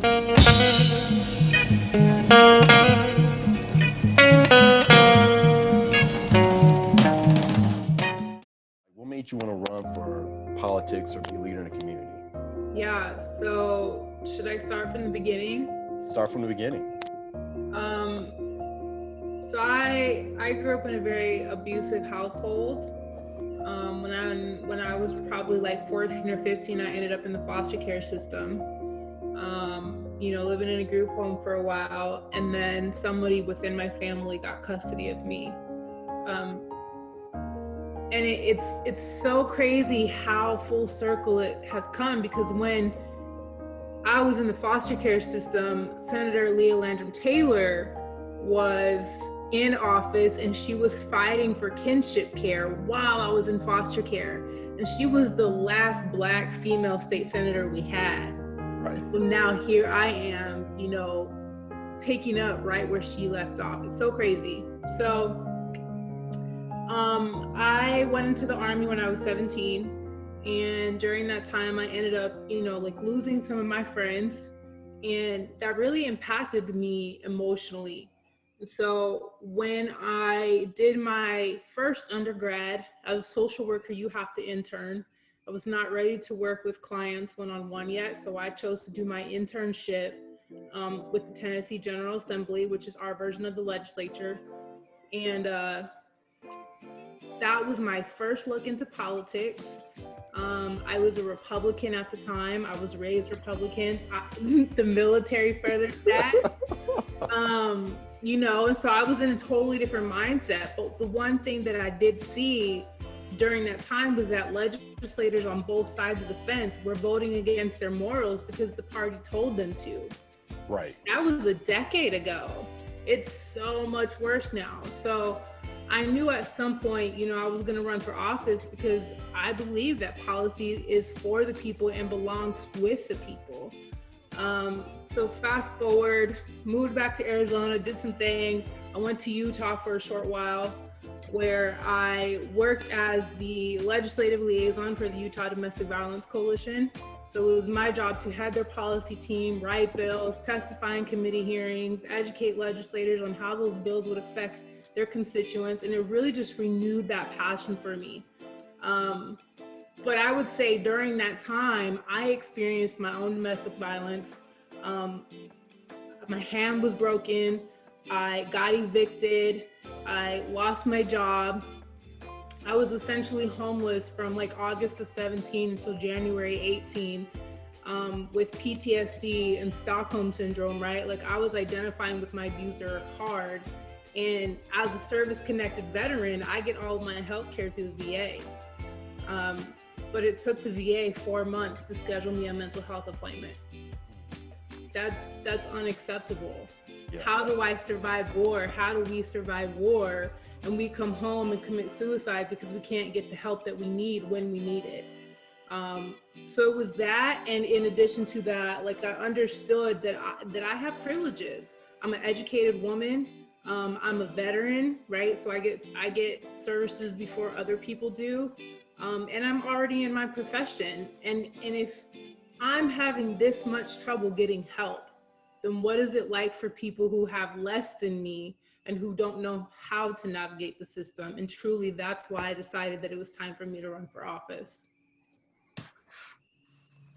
What made you want to run for politics or be a leader in the community? Yeah, so should I start from the beginning? Start from the beginning. Um, so I grew up in a very abusive household. When I was probably like 14 or 15, I ended up in the foster care system. Living in a group home for a while, and then somebody within my family got custody of me. Um, and it's so crazy how full circle it has come, because when I was in the foster care system, Senator Leah Landrum Taylor was in office, and she was fighting for kinship care while I was in foster care. And she was the last Black female state senator we had. Right. So now here I am, picking up right where she left off. It's so crazy. So I went into the Army when I was 17. And during that time, I ended up, losing some of my friends. And that really impacted me emotionally. And so when I did my first undergrad as a social worker, you have to intern. I was not ready to work with clients one-on-one yet. So I chose to do my internship with the Tennessee General Assembly, which is our version of the legislature. And that was my first look into politics. I was a Republican at the time. I was raised Republican. The military furthered that. And so I was in a totally different mindset. But the one thing that I did see during that time was that legislators on both sides of the fence were voting against their morals because the party told them to. Right. That was a decade ago. It's so much worse now. So I knew at some point, I was going to run for office because I believe that policy is for the people and belongs with the people. So fast forward, moved back to Arizona, did some things. I went to Utah for a short while, where I worked as the legislative liaison for the Utah Domestic Violence Coalition. So it was my job to head their policy team, write bills, testify in committee hearings, educate legislators on how those bills would affect their constituents. And it really just renewed that passion for me. But I would say during that time, I experienced my own domestic violence. My hand was broken. I got evicted. I lost my job. I was essentially homeless from like August of 17 until January 18, with PTSD and Stockholm syndrome, right? Like I was identifying with my abuser hard. And as a service-connected veteran, I get all of my health care through the VA. But it took the VA 4 months to schedule me a mental health appointment. That's unacceptable. Yeah. How do I survive war? How do we survive war? And we come home and commit suicide because we can't get the help that we need when we need it. So it was that, and in addition to that, like I understood that I have privileges. I'm an educated woman. I'm a veteran, right? So I get services before other people do. And I'm already in my profession. And if I'm having this much trouble getting help, then what is it like for people who have less than me and who don't know how to navigate the system? And truly, that's why I decided that it was time for me to run for office.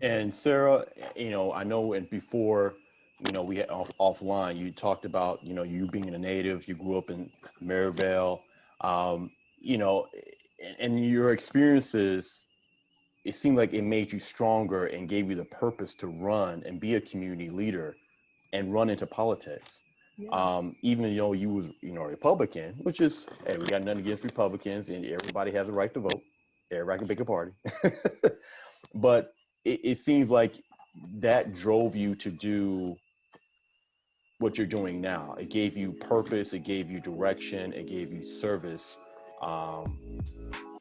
And Sarah, I know, and before, we had offline, you talked about, you being a native, you grew up in Maryvale, and your experiences, it seemed like it made you stronger and gave you the purpose to run and be a community leader and run into politics. Yeah. Even though you was, a Republican, which is, hey, we got nothing against Republicans, and everybody has a right to vote. Everybody can pick a party. But it seems like that drove you to do what you're doing now. It gave you purpose, it gave you direction, it gave you service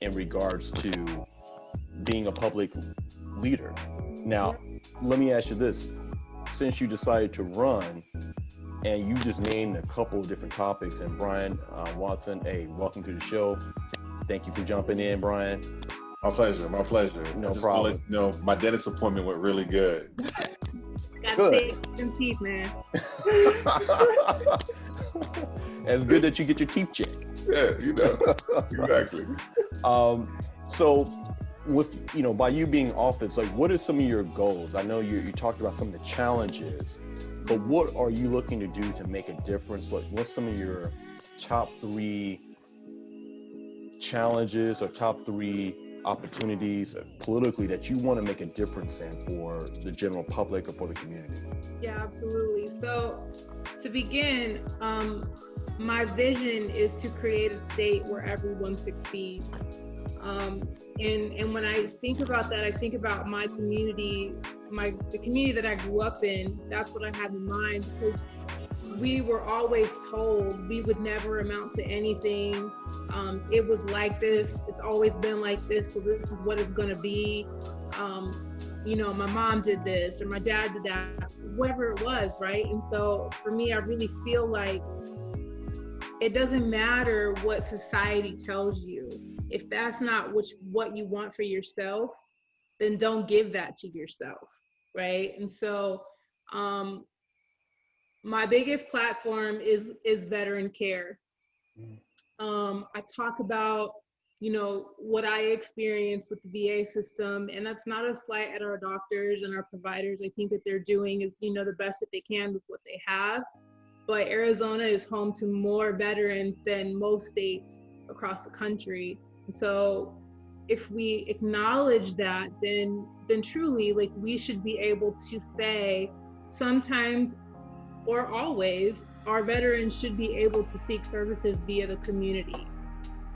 in regards to being a public leader. Now, let me ask you this. Since you decided to run, and you just named a couple of different topics, and Brian Watson, hey, welcome to the show. Thank you for jumping in, Brian. My pleasure. No problem. My dentist appointment went really good. Got Take some teeth, man. It's good that you get your teeth checked. Yeah, exactly. So with, by you being office, like what are some of your goals? I know you talked about some of the challenges, but what are you looking to do to make a difference? Like what's some of your top 3 challenges or top 3 opportunities politically that you want to make a difference in for the general public or for the community? Yeah, absolutely. So to begin, my vision is to create a state where everyone succeeds. And when I think about that, I think about my community, the community that I grew up in. That's what I have in mind, because we were always told we would never amount to anything. It was like this, it's always been like this, so this is what it's gonna be. My mom did this or my dad did that, whatever it was, right? And so for me, I really feel like it doesn't matter what society tells you. If that's not what you want for yourself, then don't give that to yourself, right? And so my biggest platform is veteran care. I talk about, what I experienced with the VA system, and that's not a slight at our doctors and our providers. I think that they're doing, the best that they can with what they have. But Arizona is home to more veterans than most states across the country. And so if we acknowledge that, then truly, like, we should be able to say sometimes or always our veterans should be able to seek services via the community.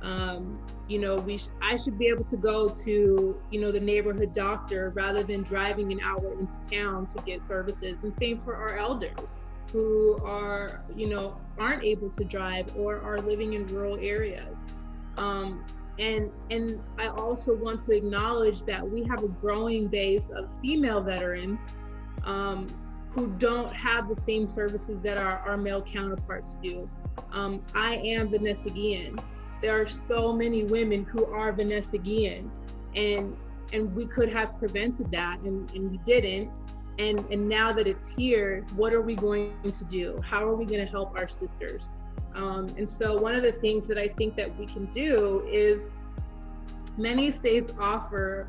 I should be able to go to, the neighborhood doctor rather than driving an hour into town to get services. And same for our elders who are, aren't able to drive or are living in rural areas. And I also want to acknowledge that we have a growing base of female veterans who don't have the same services that our male counterparts do. I am Vanessa Guillen. There are so many women who are Vanessa Guillen, and we could have prevented that, and we didn't. And now that it's here, what are we going to do? How are we going to help our sisters? And so one of the things that I think that we can do is many states offer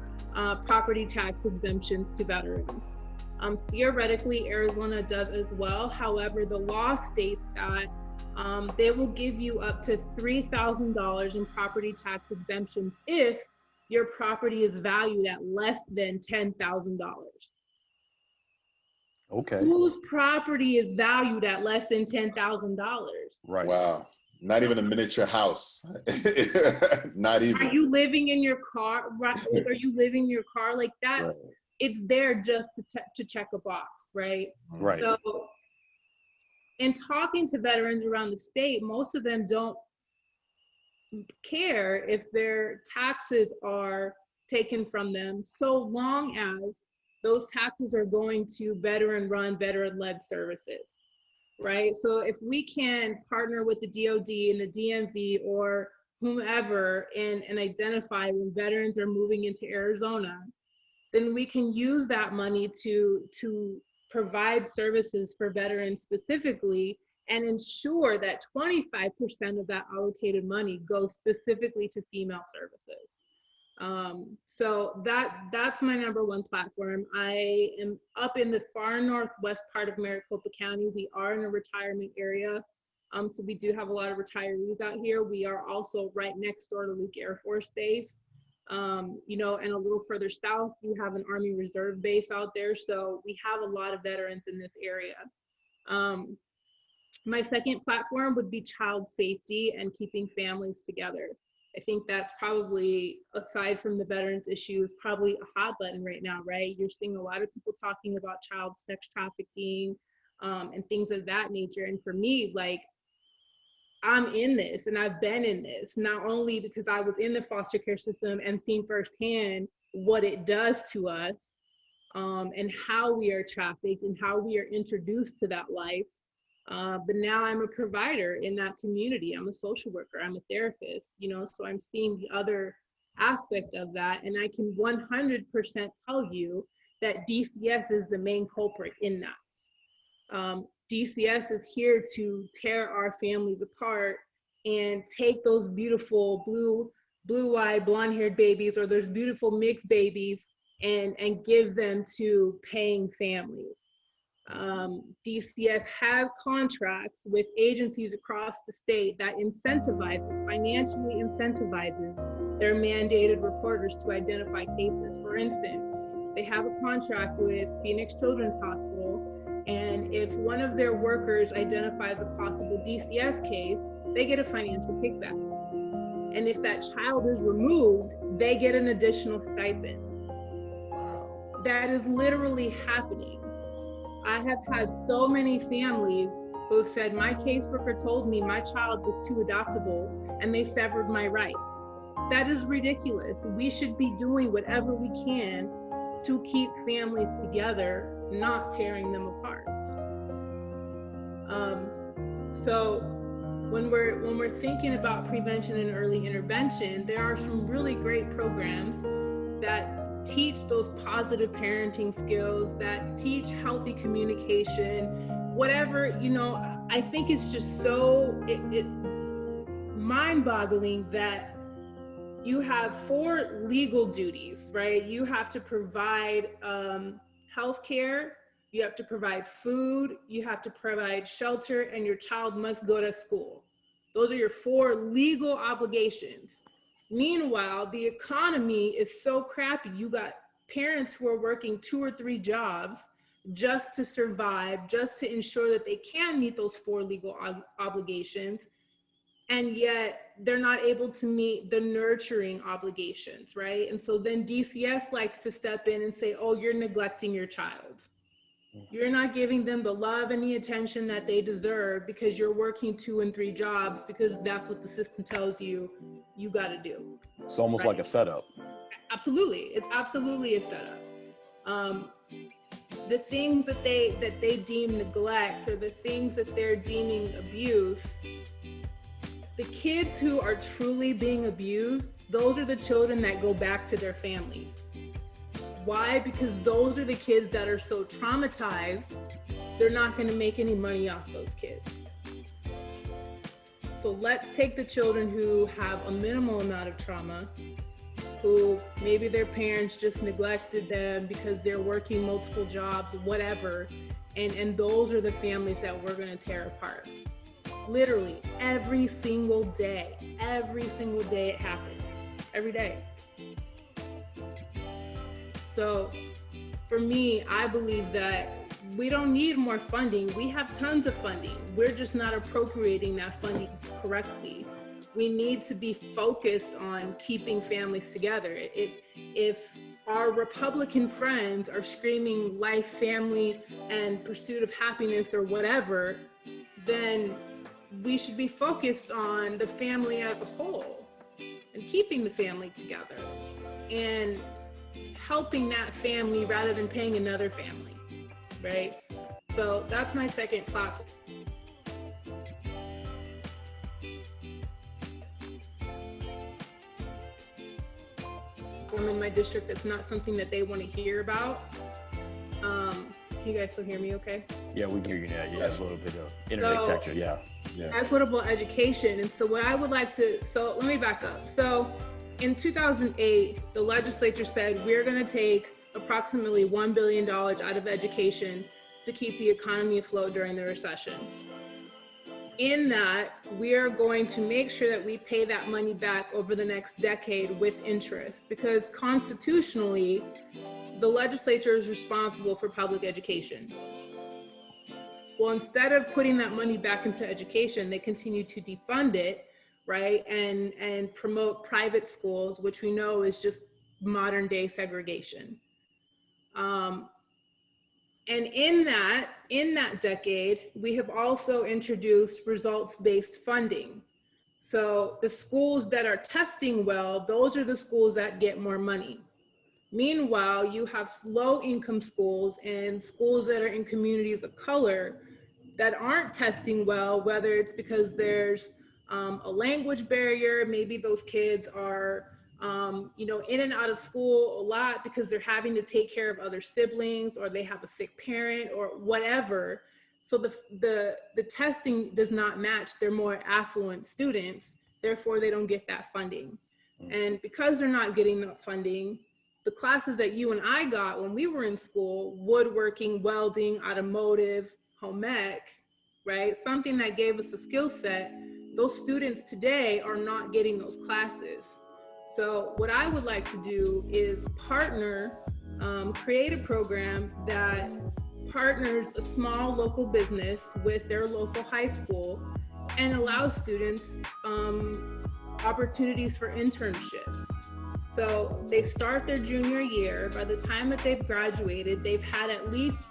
property tax exemptions to veterans. Theoretically, Arizona does as well. However, the law states that they will give you up to $3,000 in property tax exemption if your property is valued at less than $10,000. Okay. Whose property is valued at less than $10,000? Right. Wow. Not even a miniature house. Not even. Are you living in your car? Right? Are you living in your car? Like that? Right. It's there just to check a box, right? Right. So, in talking to veterans around the state, most of them don't care if their taxes are taken from them, so long as those taxes are going to veteran-run, veteran-led services, right? So if we can partner with the DOD and the DMV or whomever and identify when veterans are moving into Arizona, then we can use that money to provide services for veterans specifically and ensure that 25% of that allocated money goes specifically to female services. So that's my number one platform. I am up in the far northwest part of Maricopa County. We are in a retirement area. So we do have a lot of retirees out here. We are also right next door to Luke Air Force Base. And a little further south, you have an Army Reserve base out there. So we have a lot of veterans in this area. My second platform would be child safety and keeping families together. I think that's probably, aside from the veterans issue, is probably a hot button right now, right? You're seeing a lot of people talking about child sex trafficking and things of that nature. And for me, like, I'm in this and I've been in this, not only because I was in the foster care system and seen firsthand what it does to us and how we are trafficked and how we are introduced to that life. But now I'm a provider in that community. I'm a social worker, I'm a therapist, so I'm seeing the other aspect of that. And I can 100% tell you that DCS is the main culprit in that. DCS is here to tear our families apart and take those beautiful blue-eyed, blonde-haired babies, or those beautiful mixed babies, and give them to paying families. DCS has contracts with agencies across the state that financially incentivizes their mandated reporters to identify cases. For instance, they have a contract with Phoenix Children's Hospital, and if one of their workers identifies a possible DCS case, they get a financial kickback. And if that child is removed, they get an additional stipend. Wow. That is literally happening. I have had so many families who have said, my caseworker told me my child was too adoptable and they severed my rights. That is ridiculous. We should be doing whatever we can to keep families together, not tearing them apart. So when we're thinking about prevention and early intervention, there are some really great programs that teach those positive parenting skills, that teach healthy communication, whatever, I think it's just so mind-boggling that you have 4 legal duties, right? You have to provide healthcare, you have to provide food, you have to provide shelter, and your child must go to school. Those are your 4 legal obligations. Meanwhile, the economy is so crappy. You got parents who are working 2 or 3 jobs just to survive, just to ensure that they can meet those 4 legal obligations. And yet they're not able to meet the nurturing obligations, right? And so then DCS likes to step in and say, oh, you're neglecting your child. You're not giving them the love and the attention that they deserve because you're working 2 and 3 jobs because that's what the system tells you got to do. It's almost right? like a setup. Absolutely. It's absolutely a setup. The things that they deem neglect, or the things that they're deeming abuse, the kids who are truly being abused, those are the children that go back to their families. Why? Because those are the kids that are so traumatized, they're not going to make any money off those kids. So let's take the children who have a minimal amount of trauma, who maybe their parents just neglected them because they're working multiple jobs, whatever, and those are the families that we're going to tear apart. Literally every single day it happens, every day. So for me, I believe that we don't need more funding. We have tons of funding. We're just not appropriating that funding correctly. We need to be focused on keeping families together. If our Republican friends are screaming life, family, and pursuit of happiness or whatever, then we should be focused on the family as a whole and keeping the family together and helping that family rather than paying another family, right? So that's my second platform. In my district, that's not something that they want to hear about. Can you guys still hear me okay? Yeah, we can hear you now. Yeah, it's a little bit of internet texture, yeah. Equitable education. And so what I would like to, so let me back up. So in 2008, the legislature said we're going to take approximately $1 billion out of education to keep the economy afloat during the recession. In that, we are going to make sure that we pay that money back over the next decade with interest, because constitutionally, the legislature is responsible for public education. Well, instead of putting that money back into education, they continue to defund it, right? And promote private schools, which we know is just modern day segregation. And in that decade, we have also introduced results-based funding. So the schools that are testing well, those are the schools that get more money. Meanwhile, you have low-income schools and schools that are in communities of color that aren't testing well, whether it's because there's a language barrier, maybe those kids are in and out of school a lot because they're having to take care of other siblings, or they have a sick parent or whatever. So the testing does not match their more affluent students. Therefore, they don't get that funding. And because they're not getting that funding, the classes that you and I got when we were in school, woodworking, welding, automotive, home ec, right? Something that gave us a skill set, those students today are not getting those classes. So what I would like to do is partner, create a program that partners a small local business with their local high school and allows students opportunities for internships. So they start their junior year. By the time that they've graduated, they've had at least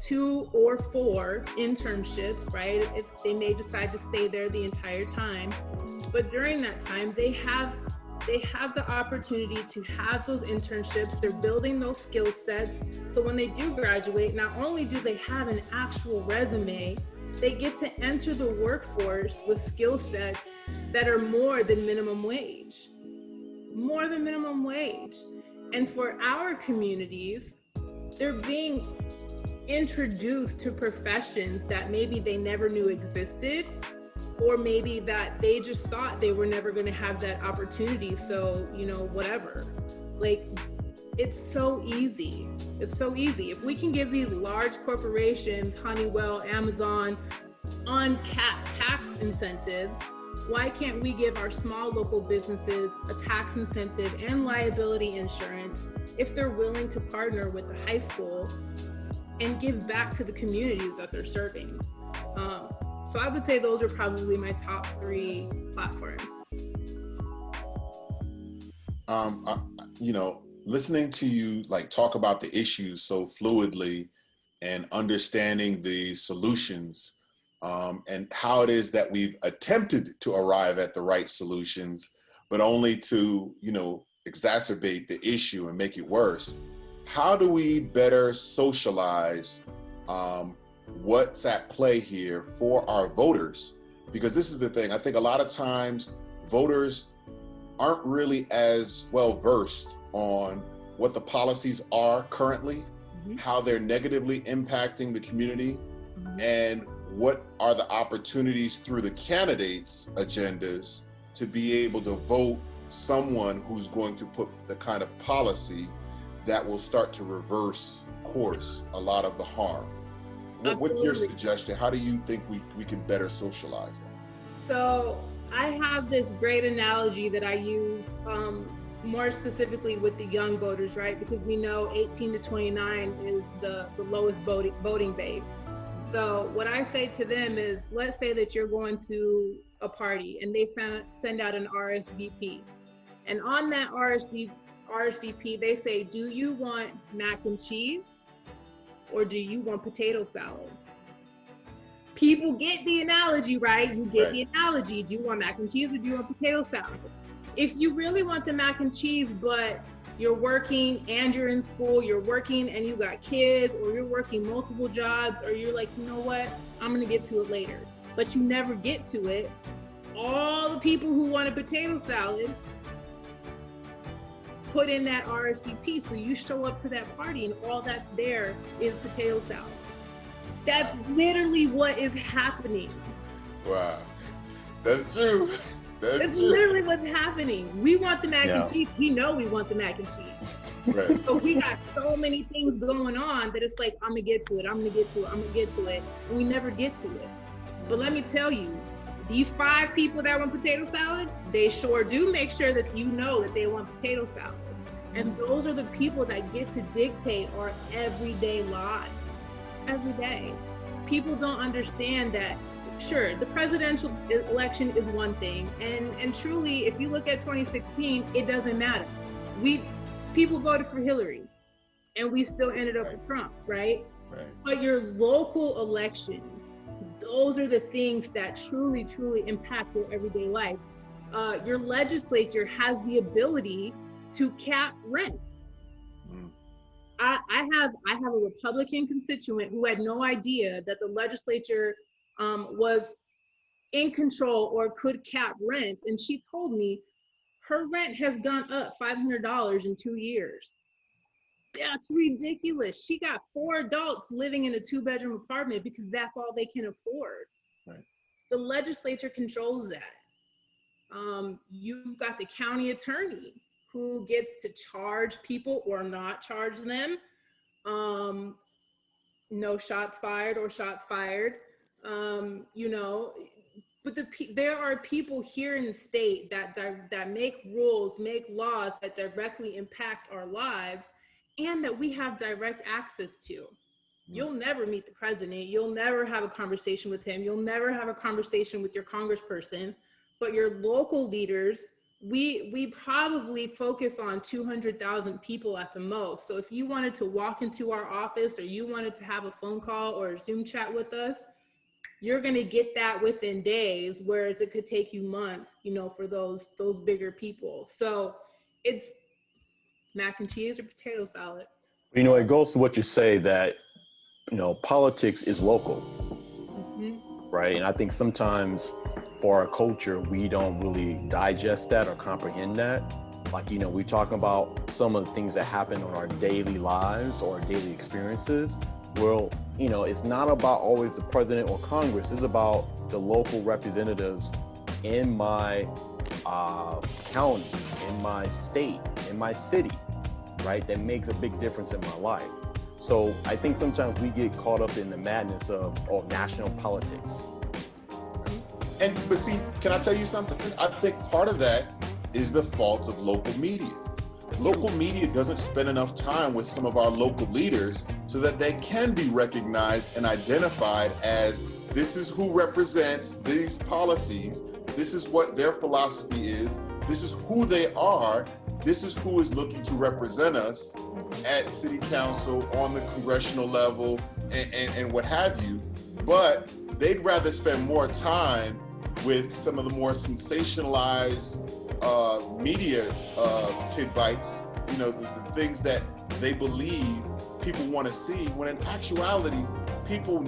2 or 4 internships, right? If they may decide to stay there the entire time. But during that time, they have the opportunity to have those internships. They're building those skill sets. So when they do graduate, not only do they have an actual resume, they get to enter the workforce with skill sets that are more than minimum wage. More than minimum wage. And for our communities, they're being introduced to professions that maybe they never knew existed, or maybe that they just thought they were never going to have that opportunity. So, whatever. Like, it's so easy. It's so easy. If we can give these large corporations, Honeywell, Amazon, uncapped tax incentives, why can't we give our small local businesses a tax incentive and liability insurance if they're willing to partner with the high school and give back to the communities that they're serving? So I would say those are probably my top 3 platforms. Listening to you talk about the issues so fluidly and understanding the solutions, and how it is that we've attempted to arrive at the right solutions, but only to, exacerbate the issue and make it worse. How do we better socialize what's at play here for our voters? Because this is the thing. I think a lot of times voters aren't really as well versed on what the policies are currently, how they're negatively impacting the community, and what are the opportunities through the candidates' agendas to be able to vote someone who's going to put the kind of policy that will start to reverse course a lot of the harm. What's your suggestion? How do you think we can better socialize that? So I have this great analogy that I use more specifically with the young voters, right? Because we know 18 to 29 is the lowest voting base. So what I say to them is, let's say that you're going to a party and they send out an RSVP. And on that RSVP, they say, do you want mac and cheese or do you want potato salad? People get the analogy, right? You get the analogy. Do you want mac and cheese or do you want potato salad? If you really want the mac and cheese, but you're working and you're in school, you're working and you got kids, or you're working multiple jobs, or you're like, you know what, I'm gonna get to it later, but you never get to it. All the people who want a potato salad put in that RSVP, so you show up to that party and all that's there is potato salad. That's literally what is happening. Wow, that's true. That's literally what's happening. We want the mac and cheese. We know we want the mac and cheese. Right. So we got so many things going on that it's like, I'm gonna get to it, I'm gonna get to it, I'm gonna get to it, and we never get to it. But let me tell you, these 5 people that want potato salad, they sure do make sure that you know that they want potato salad. And those are the people that get to dictate our everyday lives. Every day. People don't understand that, sure, the presidential election is one thing. And truly, if you look at 2016, it doesn't matter. People voted for Hillary and we still ended up with Trump, right? But your local election, those are the things that truly, truly impact your everyday life. Your legislature has the ability to cap rent. I have a Republican constituent who had no idea that the legislature was in control or could cap rent. And she told me Her rent has gone up $500 in 2 years. That's ridiculous. She got 4 adults living in a 2-bedroom apartment because that's all they can afford. Right. The legislature controls that. You've got the county attorney who gets to charge people or not charge them. No shots fired or shots fired. You know, but there are people here in the state that make rules, make laws that directly impact our lives and that we have direct access to. You'll never meet the president. You'll never have a conversation with him. You'll never have a conversation with your congressperson, but your local leaders, we probably focus on 200,000 people at the most. So if you wanted to walk into our office or you wanted to have a phone call or a Zoom chat with us, you're going to get that within days, whereas it could take you months, you know, for those bigger people. So it's mac and cheese or potato salad. You know, it goes to what you say that, you know, politics is local, right? And I think sometimes for our culture, we don't really digest that or comprehend that. Like, you know, we're talking about some of the things that happen on our daily lives or our daily experiences. Well, you know, it's not about always the president or Congress. It's about the local representatives in my county, in my state, in my city, right? That makes a big difference in my life. So I think sometimes we get caught up in the madness of national politics. But see, can I tell you something? I think part of that is the fault of local media. Local media doesn't spend enough time with some of our local leaders so that they can be recognized and identified as this is who represents these policies, this is what their philosophy is, this is who they are, this is who is looking to represent us at city council, on the congressional level, and what have you. But they'd rather spend more time with some of the more sensationalized media tidbits, you know, the things that they believe people want to see, when in actuality, people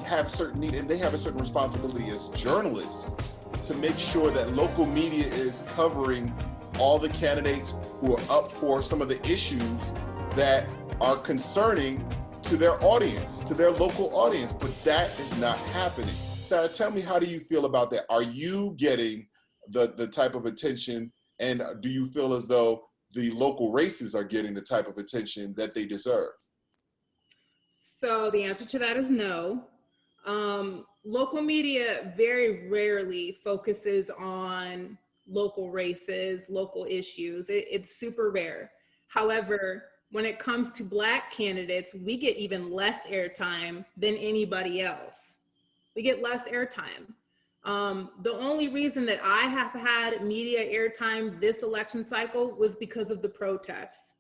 have a certain need, and they have a certain responsibility as journalists to make sure that local media is covering all the candidates who are up for some of the issues that are concerning to their audience, to their local audience, but that is not happening. Sarah, tell me, how do you feel about that? Are you getting the type of attention, and do you feel as though the local races are getting the type of attention that they deserve? So the answer to that is no. Local media very rarely focuses on local races, local issues. It's super rare. However, when it comes to Black candidates, we get even less airtime than anybody else. We get less airtime. The only reason that I have had media airtime this election cycle was because of the protests.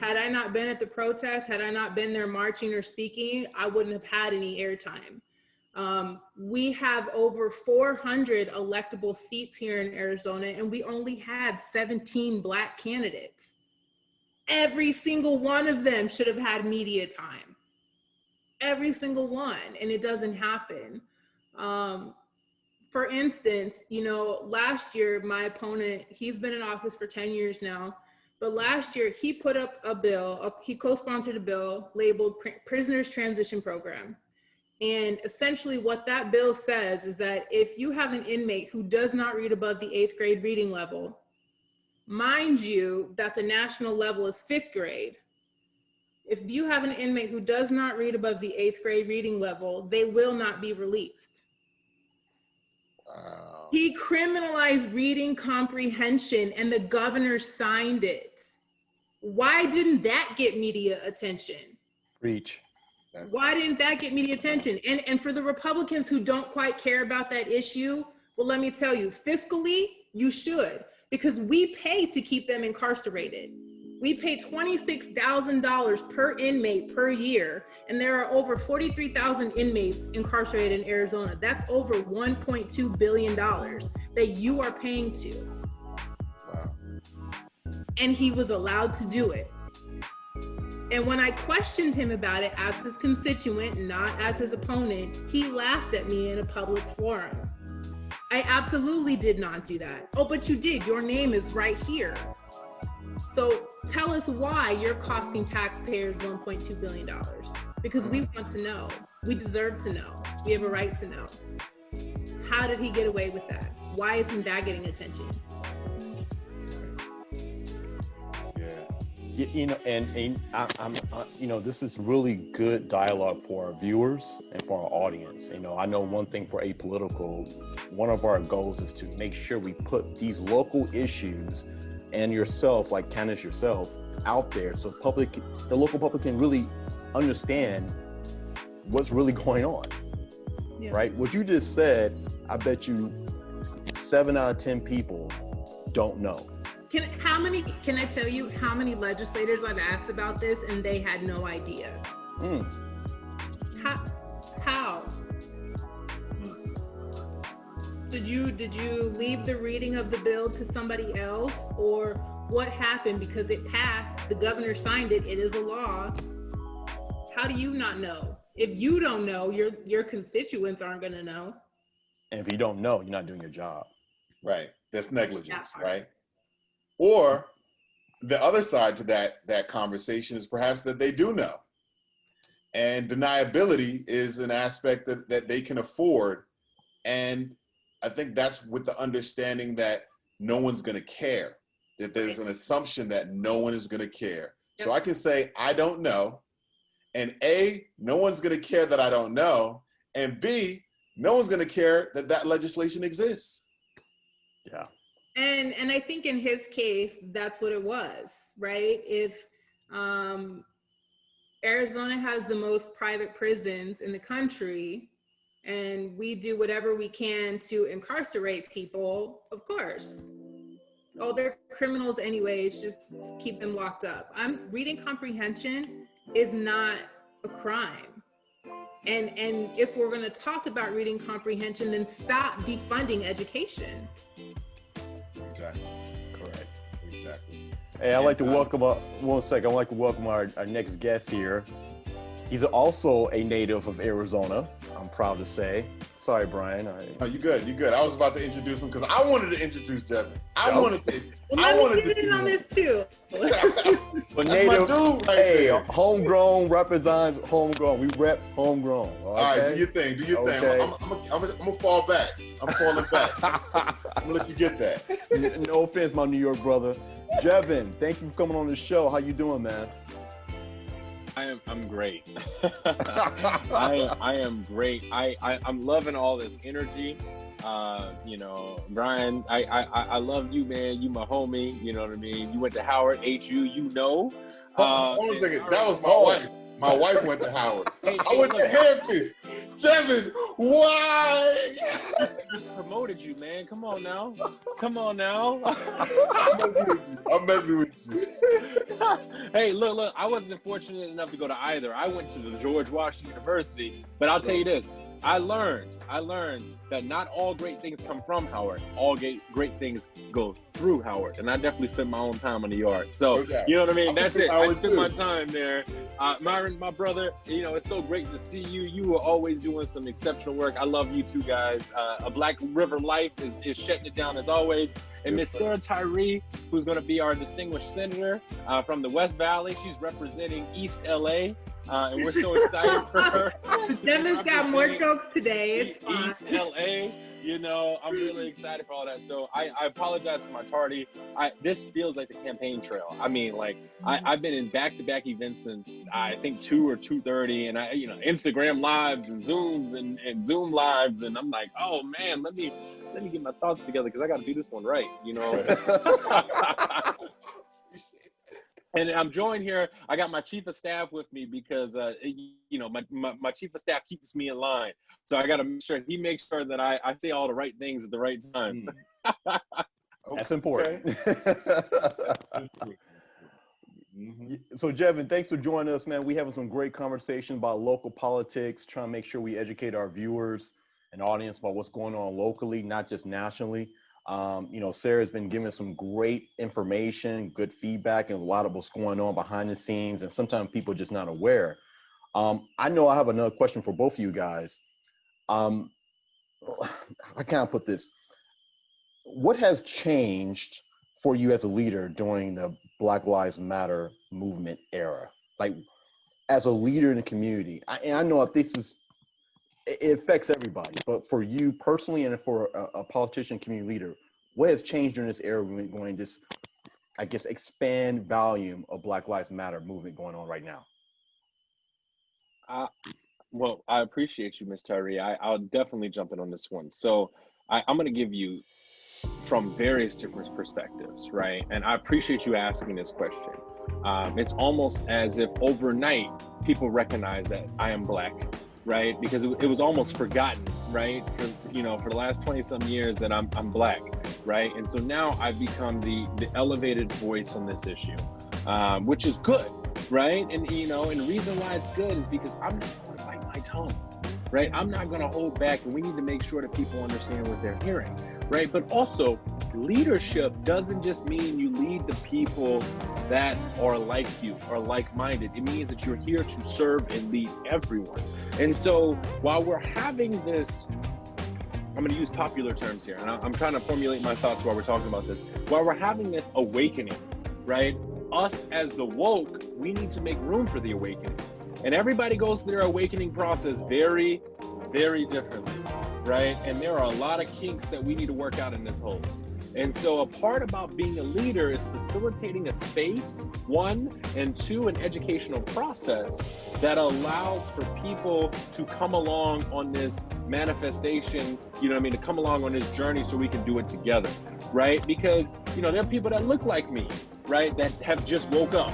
Had I not been at the protests, had I not been there marching or speaking, I wouldn't have had any airtime. We have over 400 electable seats here in Arizona, and we only had 17 Black candidates. Every single one of them should have had media time. Every single one, and it doesn't happen. For instance, you know, last year, my opponent, he's been in office for 10 years now, but last year he put up a bill, he co-sponsored a bill labeled Prisoners Transition Program. And essentially what that bill says is that if you have an inmate who does not read above the 8th grade reading level, mind you that the national level is 5th grade. If you have an inmate who does not read above the 8th grade reading level, they will not be released. Wow. He criminalized reading comprehension and the governor signed it. Why didn't that get media attention? Preach. Why didn't that get media attention? And for the Republicans who don't quite care about that issue, well, let me tell you, fiscally, you should, because we pay to keep them incarcerated. We pay $26,000 per inmate per year, and there are over 43,000 inmates incarcerated in Arizona. That's over $1.2 billion that you are paying to. Wow. And he was allowed to do it. And when I questioned him about it as his constituent, not as his opponent, he laughed at me in a public forum. I absolutely did not do that. Oh, but you did. Your name is right here. So tell us why you're costing taxpayers $1.2 billion. Because we want to know. We deserve to know. We have a right to know. How did he get away with that? Why isn't that getting attention? You know, and I'm you know, this is really good dialogue for our viewers and for our audience. You know, I know one thing for Apolitical, one of our goals is to make sure we put these local issues and yourself, like Candace yourself, out there so the local public can really understand what's really going on. Yeah. Right? What you just said, I bet you 7 out of 10 people don't know. Can I tell you how many legislators I've asked about this and they had no idea? How? Did you leave the reading of the bill to somebody else, or what happened because it passed, the governor signed it, it is a law? How do you not know? If you don't know, your constituents aren't going to know. And if you don't know, you're not doing your job. Right. That's negligence, right? Or the other side to that conversation is perhaps that they do know. And deniability is an aspect that they can afford. And I think that's with the understanding that no one's going to care, that there's an assumption that no one is going to care. Yep. So I can say, I don't know. And A, no one's going to care that I don't know. And B, no one's going to care that legislation exists. Yeah. And I think in his case, that's what it was, right? If Arizona has the most private prisons in the country, and we do whatever we can to incarcerate people, of course. Oh, they're criminals anyways, just keep them locked up. Reading comprehension is not a crime. And if we're gonna talk about reading comprehension, then stop defunding education. Exactly. Correct. Exactly. Hey, I'd like to welcome our next guest here. He's also a native of Arizona, I'm proud to say. Sorry, Brian. Oh, you good. I was about to introduce him because I wanted to introduce Jevin. I wanted to get in on this too. But native, dude right there. Homegrown represents homegrown. We rep homegrown. Okay? All right, do your thing. Okay. I'm gonna fall back. I'm falling back. I'm gonna let you get that. No offense, my New York brother. Jevin, thank you for coming on the show. How you doing, man? I'm great. I am great. I'm loving all this energy. You know, Brian, I love you, man. You my homie. You know what I mean? You went to Howard, HU, you know. Hold on a second. That was my wife. My wife went to Howard. I went to Hampton. Jevin, why? I just promoted you, man. Come on now. I'm messing with you. Hey, look, I wasn't fortunate enough to go to either. I went to the George Washington University, but I'll tell you this. I learned that not all great things come from Howard. All great things go through Howard. And I definitely spent my own time in the yard. So, you know what I mean? That's it. I spent my time there. Myron, my brother, you know, it's so great to see you. You are always doing some exceptional work. I love you two guys. A Black River Life is shutting it down as always. And Miss Sarah Tyree, who's going to be our distinguished senator from the West Valley. She's representing East LA. And we're so excited for her. Jevin's got more jokes today. It's fine. East LA, you know, I'm really excited for all that. So I apologize for my tardy. This feels like the campaign trail. I mean, like I've been in back-to-back events since I think 2 or 2:30, and Instagram lives and Zooms and Zoom lives, and I'm like, oh man, let me get my thoughts together because I got to do this one right, you know. And I'm joined here. I got my chief of staff with me because, my chief of staff keeps me in line. So I got to make sure he makes sure that I say all the right things at the right time. That's important. So, Jevin, thanks for joining us, man. We're having some great conversation about local politics, trying to make sure we educate our viewers and audience about what's going on locally, not just nationally. Sarah's been giving some great information, good feedback, and a lot of what's going on behind the scenes, and sometimes people are just not aware. I know I have another question for both of you guys. I can't put this. What has changed for you as a leader during the Black Lives Matter movement era? Like, as a leader in the community, I know it affects everybody, but for you personally and for a politician, community leader, what has changed during this era when we're going this, I guess, expand volume of Black Lives Matter movement going on right now? Well, I appreciate you, Ms. Tyree. I'll definitely jump in on this one. So I'm going to give you from various different perspectives, right? And I appreciate you asking this question. It's almost as if overnight people recognize that I am Black, right? Because it was almost forgotten, right? For the last 20 some years that I'm Black, right? And so now I've become the elevated voice on this issue, which is good, right? And and the reason why it's good is because I'm not going to bite my tongue, right? I'm not going to hold back, and we need to make sure that people understand what they're hearing, right? But also, leadership doesn't just mean you lead the people that are like you or like-minded. It means that you're here to serve and lead everyone. And so while we're having this, I'm going to use popular terms here, and I'm trying to formulate my thoughts while we're talking about this. While we're having this awakening, right? Us as the woke, we need to make room for the awakening. And everybody goes through their awakening process very, very differently, right? And there are a lot of kinks that we need to work out in this hole. And so a part about being a leader is facilitating a space, one, and two, an educational process that allows for people to come along on this manifestation, to come along on this journey so we can do it together, right? Because, there are people that look like me, right, that have just woke up,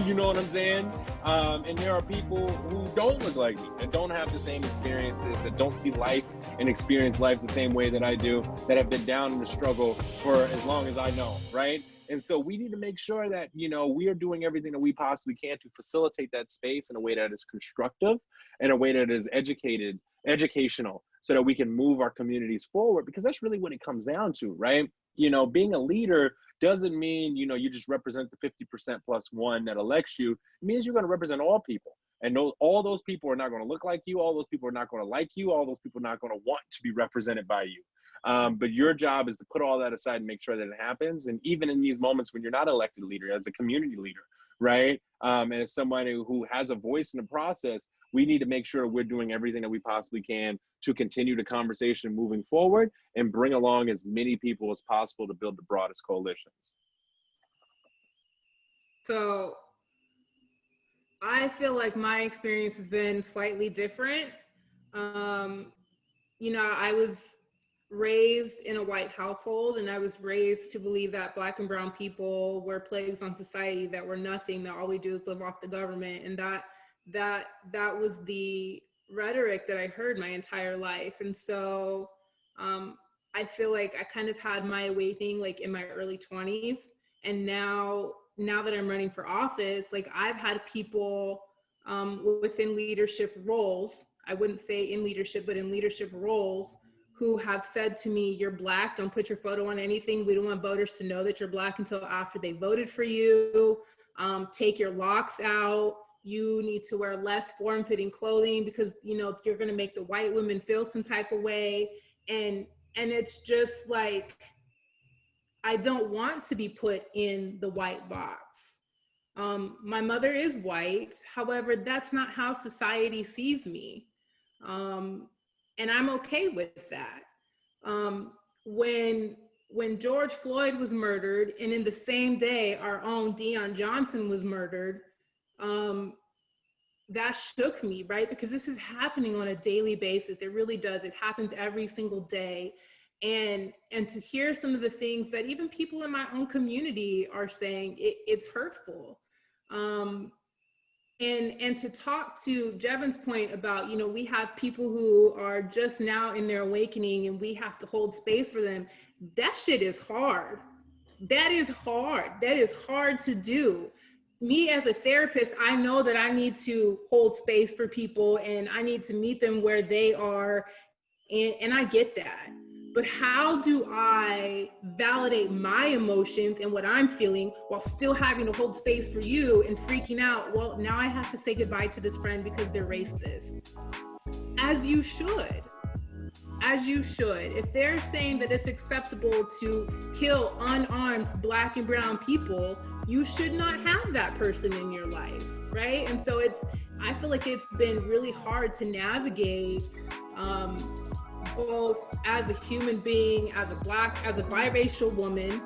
you know what I'm saying? And there are people who don't look like me, that don't have the same experiences, that don't see life and experience life the same way that I do, that have been down in the struggle for as long as I know, right? And so we need to make sure that, we are doing everything that we possibly can to facilitate that space in a way that is constructive, in a way that is educational, so that we can move our communities forward, because that's really what it comes down to, right? Being a leader doesn't mean, you just represent the 50% plus one that elects you. It means you're going to represent all people. And all those people are not going to look like you. All those people are not going to like you. All those people are not going to want to be represented by you. But your job is to put all that aside and make sure that it happens. And even in these moments when you're not elected leader, as a community leader, right? And as somebody who has a voice in the process, we need to make sure we're doing everything that we possibly can to continue the conversation moving forward and bring along as many people as possible to build the broadest coalitions. So I feel like my experience has been slightly different. I was raised in a white household, and I was raised to believe that Black and brown people were plagues on society, that were nothing, that all we do is live off the government. And that was the rhetoric that I heard my entire life. And so I feel like I kind of had my awakening like in my early 20s. And now that I'm running for office, like I've had people within leadership roles, I wouldn't say in leadership, but in leadership roles, who have said to me, "You're Black, don't put your photo on anything. We don't want voters to know that you're Black until after they voted for you. Take your locks out. You need to wear less form-fitting clothing because, you're gonna make the white women feel some type of way." And it's just like, I don't want to be put in the white box. My mother is white. However, that's not how society sees me. And I'm okay with that. When George Floyd was murdered, and in the same day, our own Deion Johnson was murdered, that shook me, right? Because this is happening on a daily basis. It really does. It happens every single day. And to hear some of the things that even people in my own community are saying, it's hurtful. And to talk to Jevin's point about, we have people who are just now in their awakening and we have to hold space for them. That shit is hard. That is hard. That is hard to do. Me as a therapist, I know that I need to hold space for people and I need to meet them where they are. And I get that. But how do I validate my emotions and what I'm feeling while still having to hold space for you and freaking out? Well, now I have to say goodbye to this friend because they're racist. As you should. as you should. If they're saying that it's acceptable to kill unarmed Black and brown people, you should not have that person in your life, right? And so I feel like it's been really hard to navigate, both as a human being, as a biracial woman,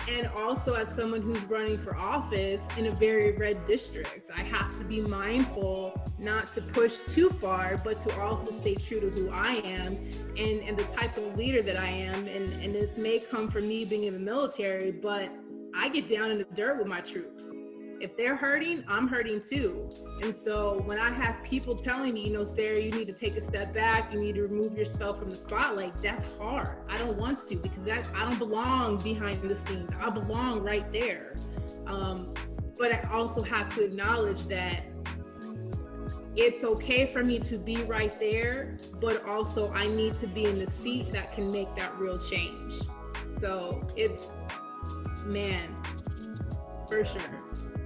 and also as someone who's running for office in a very red district. I have to be mindful not to push too far, but to also stay true to who I am and the type of leader that I am. And this may come from me being in the military, but I get down in the dirt with my troops. If they're hurting, I'm hurting too. And so when I have people telling me, Sarah, you need to take a step back, you need to remove yourself from the spotlight, that's hard. I don't want to, because I don't belong behind the scenes. I belong right there. But I also have to acknowledge that it's okay for me to be right there, but also I need to be in the seat that can make that real change. So it's, man, for sure.